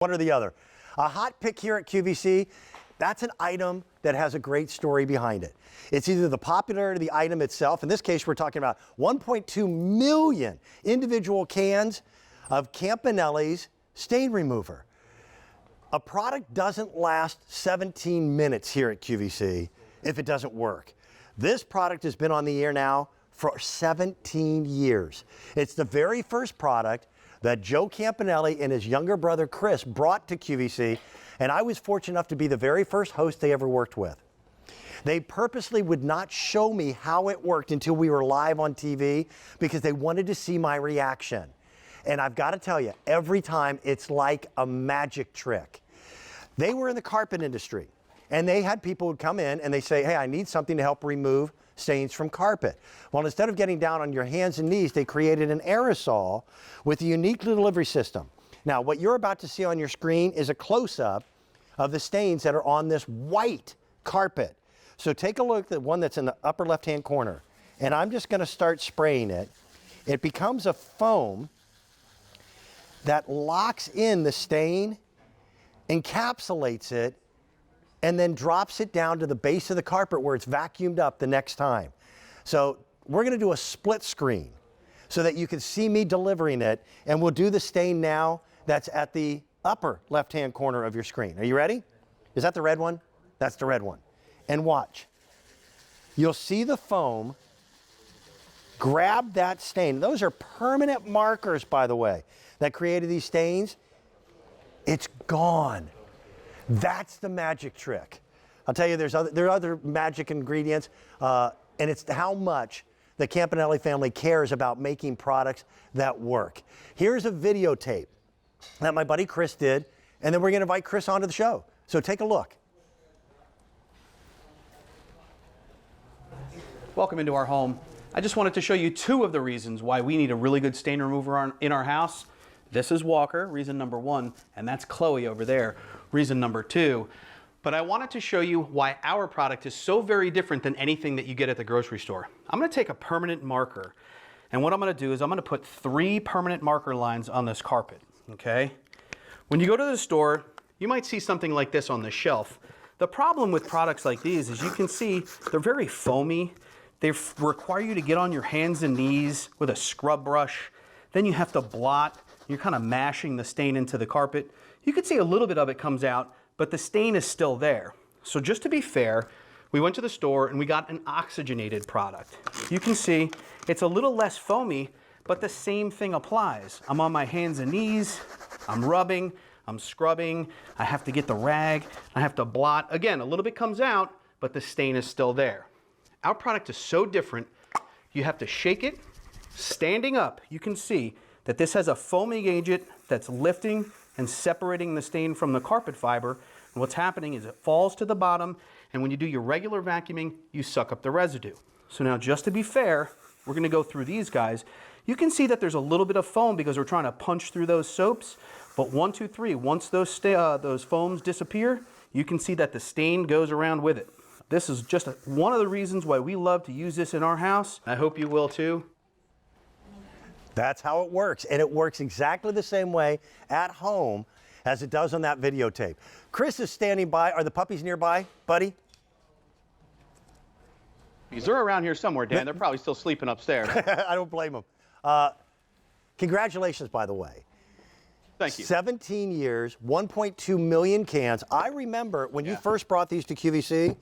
One or the other. A hot pick here at QVC, that's an item that has a great story behind it. It's either the popularity of the item itself. In this case, we're talking about 1.2 million individual cans of Campanelli's stain remover. A product doesn't last 17 minutes here at QVC if it doesn't work. This product has been on the air now for 17 years. It's the very first product that Joe Campanelli and his younger brother Chris brought to QVC, and I was fortunate enough to be the very first host they ever worked with. They purposely would not show me how it worked until we were live on TV because they wanted to see my reaction. And I've got to tell you, every time it's like a magic trick. They were in the carpet industry, and they had people who come in and they say, hey, I need something to help remove stains from carpet. Well, instead of getting down on your hands and knees, they created an aerosol with a unique delivery system. Now, what you're about to see on your screen is a close-up of the stains that are on this white carpet. So take a look at the one that's in the upper left-hand corner, and I'm just going to start spraying it. It becomes a foam that locks in the stain, encapsulates it, and then drops it down to the base of the carpet where it's vacuumed up the next time. So we're going to do a split screen so that you can see me delivering it, and we'll do the stain now that's at the upper left-hand corner of your screen. Are you ready? Is that the red one? That's the red one. And watch. You'll see the foam grab that stain. Those are permanent markers, by the way, that created these stains. It's gone. That's the magic trick. I'll tell you, there are other magic ingredients, and it's how much the Campanelli family cares about making products that work. Here's a videotape that my buddy Chris did, and then we're going to invite Chris onto the show. So take a look. Welcome into our home. I just wanted to show you two of the reasons why we need a really good stain remover in our house. This is Walker, reason number one, and that's Chloe over there, reason number two. But I wanted to show you why our product is so very different than anything that you get at the grocery store. I'm going to take a permanent marker, and what I'm going to do is I'm going to put 3 permanent marker lines on this carpet, okay? When you go to the store, you might see something like this on the shelf. The problem with products like these is you can see they're very foamy. They require you to get on your hands and knees with a scrub brush. Then you have to blot. You're kind of mashing the stain into the carpet. You can see a little bit of it comes out, but the stain is still there. So just to be fair, we went to the store and we got an oxygenated product. You can see it's a little less foamy, but the same thing applies. I'm on my hands and knees, I'm rubbing, I'm scrubbing, I have to get the rag, I have to blot. Again, a little bit comes out, but the stain is still there. Our product is so different, you have to shake it. Standing up, you can see that this has a foaming agent that's lifting and separating the stain from the carpet fiber. And what's happening is it falls to the bottom, and when you do your regular vacuuming, you suck up the residue. So now, just to be fair, we're going to go through these guys. You can see that there's a little bit of foam because we're trying to punch through those soaps. But 1, 2, 3, once those foams disappear, you can see that the stain goes around with it. This is just one of the reasons why we love to use this in our house. I hope you will too. That's how it works, and it works exactly the same way at home as it does on that videotape. Chris is standing by. Are the puppies nearby, buddy? Because they're around here somewhere, Dan. They're probably still sleeping upstairs. I don't blame them. Congratulations, by the way. Thank you. 17 years, 1.2 million cans. I remember when you first brought these to QVC,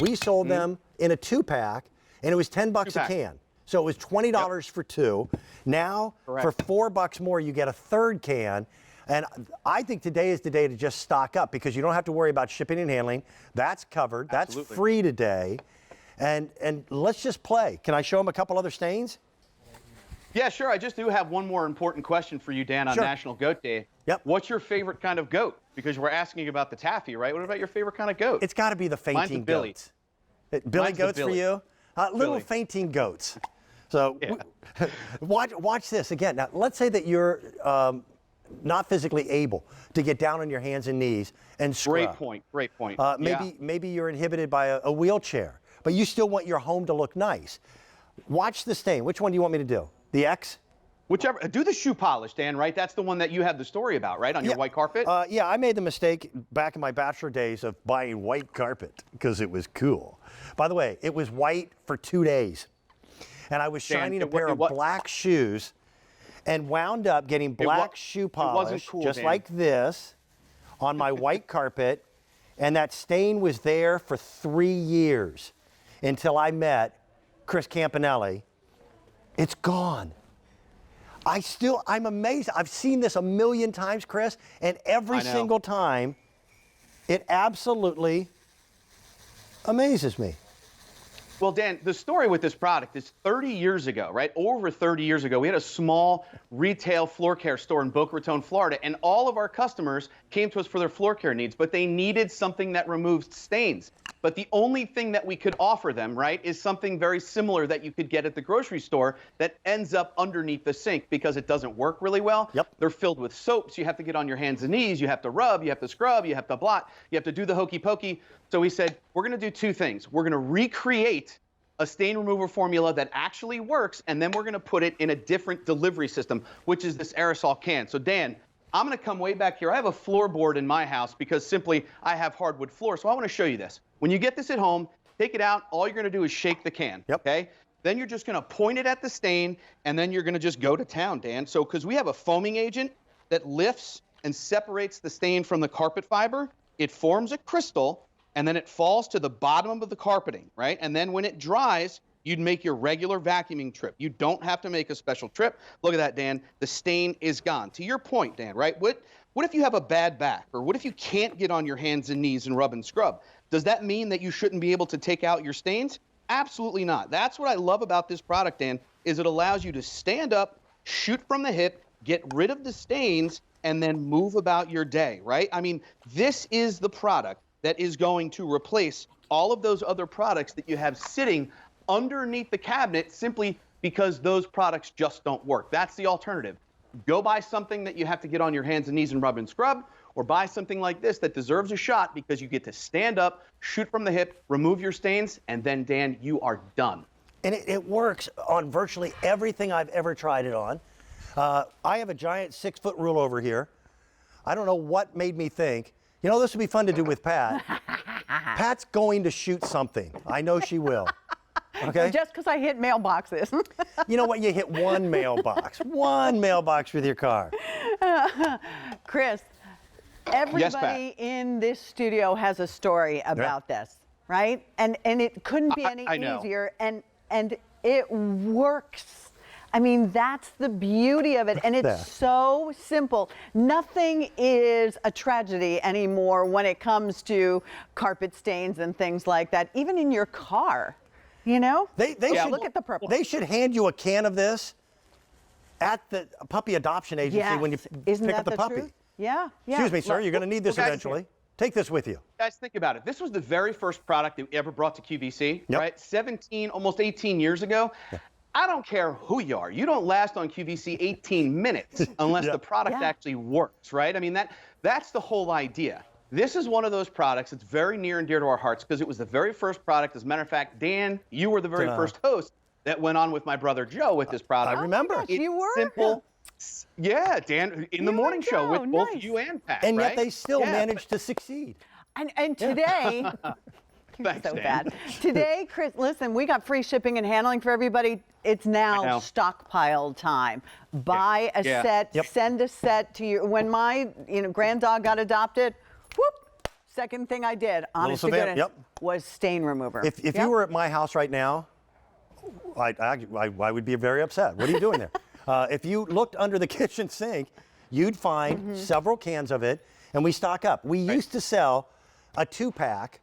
we sold them in a 2-pack, and it was $10 a can. So it was $20 for 2. Now, for $4 more, you get a 3rd can. And I think today is the day to just stock up because you don't have to worry about shipping and handling. That's covered. Absolutely. That's free today. And let's just play. Can I show them a couple other stains? Yeah, sure. I just do have one more important question for you, Dan, on National Goat Day. Yep. What's your favorite kind of goat? Because we're asking about the taffy, right? What about your favorite kind of goat? It's got to be the fainting goats. Billy goats for you? Little fainting goats. So watch this again. Now, let's say that you're not physically able to get down on your hands and knees and scrub. Great point. Great point. Maybe you're inhibited by a wheelchair, but you still want your home to look nice. Watch the stain. Which one do you want me to do? The X? Whichever, do the shoe polish, Dan, right? That's the one that you have the story about, right? On your white carpet? Yeah, I made the mistake back in my bachelor days of buying white carpet because it was cool. By the way, it was white for 2 days. And I was shining a pair of black shoes and wound up getting black shoe polish, cool, just Dan. like this, on my white carpet. And that stain was there for 3 years until I met Chris Campanelli. It's gone. I'm amazed. I've seen this a million times, Chris, and every single time, it absolutely amazes me. Well, Dan, the story with this product is 30 years ago, right? Over 30 years ago, we had a small retail floor care store in Boca Raton, Florida, and all of our customers came to us for their floor care needs, but they needed something that removed stains. But the only thing that we could offer them, right, is something very similar that you could get at the grocery store that ends up underneath the sink because it doesn't work really well. Yep. They're filled with soaps. You have to get on your hands and knees. You have to rub. You have to scrub. You have to blot. You have to do the hokey pokey. So we said, we're going to do 2 things. We're going to recreate a stain remover formula that actually works, and then we're going to put it in a different delivery system, which is this aerosol can. So, Dan, I'm going to come way back here. I have a floorboard in my house because simply I have hardwood floor. So I want to show you this. When you get this at home, take it out. All you're going to do is shake the can. Yep. Okay? Then you're just going to point it at the stain, and then you're going to just go to town, Dan. So because we have a foaming agent that lifts and separates the stain from the carpet fiber, it forms a crystal, and then it falls to the bottom of the carpeting, right? And then when it dries, you'd make your regular vacuuming trip. You don't have to make a special trip. Look at that, Dan. The stain is gone. To your point, Dan, right? What if you have a bad back? Or what if you can't get on your hands and knees and rub and scrub? Does that mean that you shouldn't be able to take out your stains? Absolutely not. That's what I love about this product, Dan, is it allows you to stand up, shoot from the hip, get rid of the stains, and then move about your day, right? I mean, this is the product that is going to replace all of those other products that you have sitting underneath the cabinet simply because those products just don't work. That's the alternative. Go buy something that you have to get on your hands and knees and rub and scrub, or buy something like this that deserves a shot because you get to stand up, shoot from the hip, remove your stains, and then, Dan, you are done. And it works on virtually everything I've ever tried it on. I have a giant 6-foot rule over here. I don't know what made me think, you know, this would be fun to do with Pat. Pat's going to shoot something. I know she will. Okay? Just because I hit mailboxes. You know what? You hit one mailbox with your car. Chris, everybody in this studio has a story about this, right? And it couldn't be any easier. And it works. I mean, that's the beauty of it. And it's so simple. Nothing is a tragedy anymore when it comes to carpet stains and things like that, even in your car. You know? They should look at the purple. They should hand you a can of this at the puppy adoption agency when you pick up the puppy. Truth? Yeah. Excuse me, sir. You're going to need this eventually. Take this with you. Guys, think about it. This was the very first product that we ever brought to QVC, right? 17, almost 18 years ago. I don't care who you are. You don't last on QVC 18 minutes unless the product actually works, right? I mean, that's the whole idea. This is one of those products that's very near and dear to our hearts because it was the very first product. As a matter of fact, Dan, you were the very first host that went on with my brother Joe with this product. I remember. Gosh, you were? Simple. Yeah, Dan, in the morning show with both you and Pat, And right? yet they still managed to succeed. And today, Thanks, so Dan. bad. Today, Chris, listen, we got free shipping and handling for everybody. It's now stockpile time. Buy a set, send a set to you. When my grand dog got adopted, whoop, second thing I did, honest to goodness, was stain remover. If you were at my house right now, I would be very upset. What are you doing there? If you looked under the kitchen sink, you'd find several cans of it, and we stock up. We used to sell a 2-pack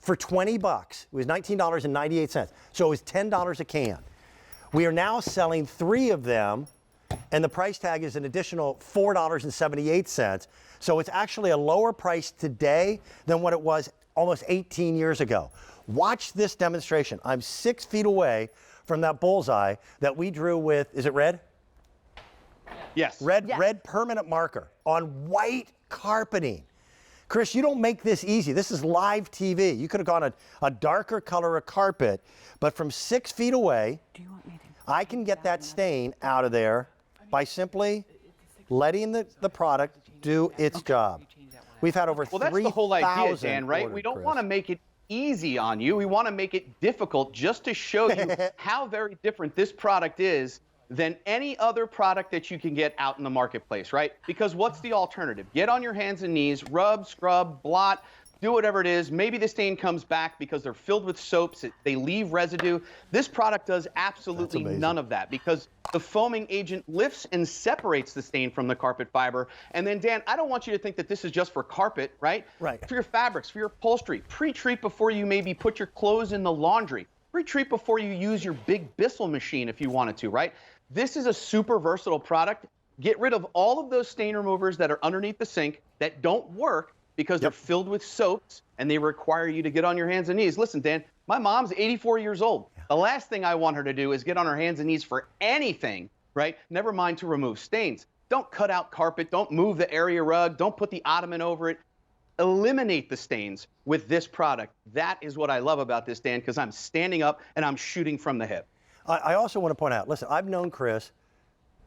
for $20. It was $19.98. So it was $10 a can. We are now selling 3 of them, and the price tag is an additional $4.78. So it's actually a lower price today than what it was almost 18 years ago. Watch this demonstration. I'm 6 feet away from that bullseye that we drew with, is it red? Yes. Red permanent marker on white carpeting. Chris, you don't make this easy. This is live TV. You could have gone a darker color of carpet, but from 6 feet away, I can get that stain out of there by simply letting the product do its job. We've had over 3,000 Well, that's the whole idea, Dan, right? ordered, We don't Chris. want to make it easy on you. We want to make it difficult just to show you how very different this product is than any other product that you can get out in the marketplace, right? Because what's the alternative? Get on your hands and knees, rub, scrub, blot, do whatever it is. Maybe the stain comes back because they're filled with soaps. They leave residue. This product does absolutely none of that because the foaming agent lifts and separates the stain from the carpet fiber. And then, Dan, I don't want you to think that this is just for carpet, right? Right. For your fabrics, for your upholstery. Pre-treat before you maybe put your clothes in the laundry. Pre-treat before you use your big Bissell machine if you wanted to, right? This is a super versatile product. Get rid of all of those stain removers that are underneath the sink that don't work because they're filled with soaps and they require you to get on your hands and knees. Listen, Dan, my mom's 84 years old. The last thing I want her to do is get on her hands and knees for anything, right? Never mind to remove stains. Don't cut out carpet. Don't move the area rug. Don't put the ottoman over it. Eliminate the stains with this product. That is what I love about this, Dan, because I'm standing up and I'm shooting from the hip. I also want to point out, listen, I've known Chris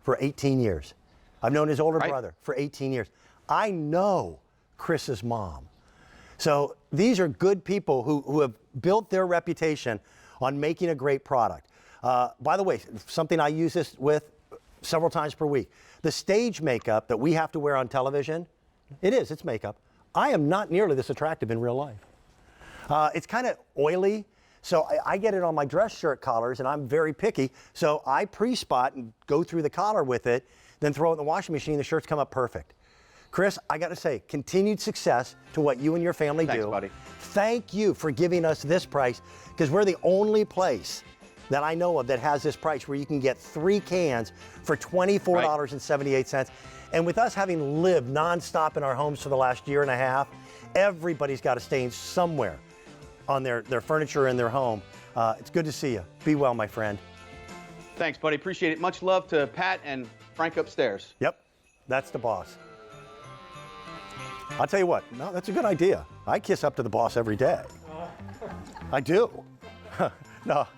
for 18 years. I've known his older brother for 18 years. I know Chris's mom. So these are good people who have built their reputation on making a great product. By the way, something I use this with several times per week. The stage makeup that we have to wear on television, it's makeup. I am not nearly this attractive in real life. It's kind of oily. So I get it on my dress shirt collars, and I'm very picky. So I pre-spot and go through the collar with it, then throw it in the washing machine. The shirts come up perfect. Chris, I got to say, continued success to what you and your family do. Thanks, buddy. Thank you for giving us this price, because we're the only place that I know of that has this price where you can get 3 cans for $24.78. And with us having lived nonstop in our homes for the last year and a half, everybody's got a stain somewhere on their furniture in their home. It's good to see you. Be well, my friend. Thanks, buddy. Appreciate it. Much love to Pat and Frank upstairs. Yep, that's the boss. I'll tell you what, no, that's a good idea. I kiss up to the boss every day. I do. No,